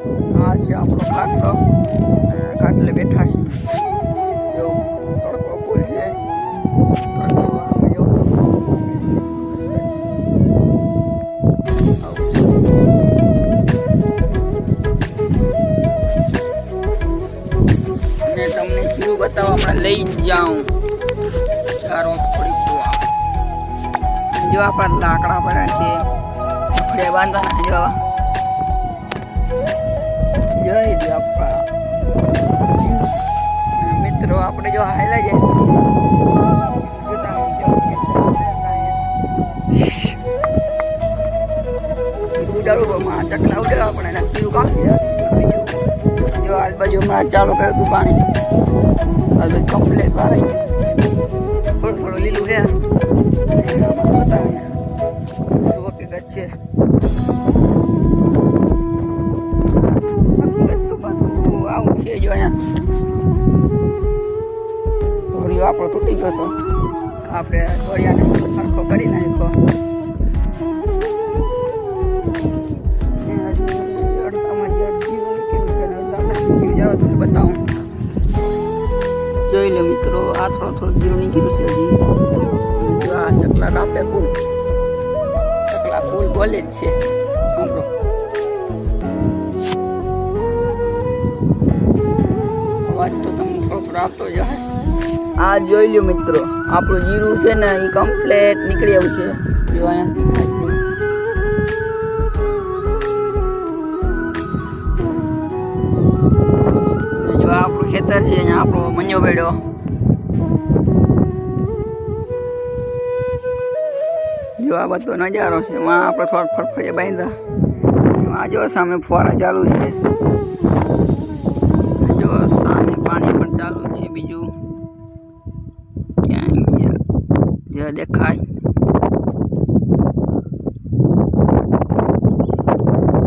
આ છે આપણો ખાટલો. ખાટલે બેઠા છીએ. જો તડકો ફૂલ છે. તડકો આમ એવો તો ને તમને જીરું બતાવવા હમણાં લઈ જાઉં. ચારો થોડી જો આપણા લાકડા પડ્યા છે. આપણે બાંધવાના જેવા જોઈ લો આપણા મિત્રો. આપણે જો હાયલા જાય ઉડાડું ચકલા ઉડાડવા પણ એના જીરું કાપી જો આજુબાજુ હમણાં ચાલુ કર્યું હતું પાણી. હવે કમ્પ્લેટ વાળી થોડું થોડું લીલું છે. બતાવીએ શું હકીકત છે. આવું છે જો અહીંયા દોરિયો આપણો તૂટી ગયો હતો. આપણે દોરિયાને સરખો કરી નાખ્યો. બતાવું જોઈ લો મિત્રો. આ થોડું જીરું નીકળ્યું છે હજી. આ ચકલા કાપે ફૂલ. ચકલા ફૂલ બોલે જ છે. સાંભળો અવાજ તો તમને થોડો આવતો જાય. આ જોઈ લો મિત્રો. આપણું જીરું છે ને એ કમ્પ્લેટ નીકળી આવ્યું છે. જો અહીંયાથી જો આપણું ખેતર છે. અહીંયા આપણો મંજો બેડો. જો આ બધો નજારો છે. એમાં આપણે થોડા ફરફરિયા બાંધ્યા. એમાં જો સામે ફુવારા ચાલુ છે. જો સામે પાણી પણ ચાલુ છે. બીજું ક્યાં ગયા જે દેખાય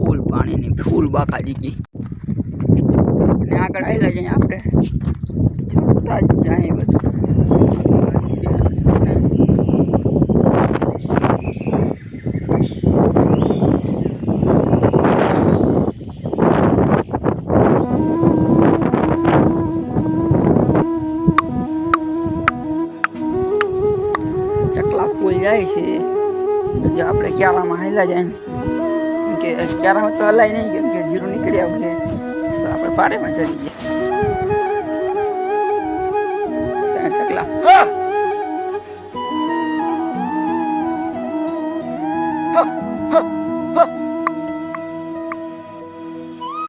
ફૂલ પાણીની ફૂલ બાકાજી કી. અને આગળ આવેલા જઈએ આપણે જોતા જ જાય બધું. ચકલા ફૂલ જાય છે. જો આપણે ક્યારામાં હાલ્યા જાય કેમ કે ક્યારામાં તો હલાય નહીં કેમ કે જીરું નીકળી આવ્યું છે. તો આપણે પાડેમાં ચડી ગયા. ચકલા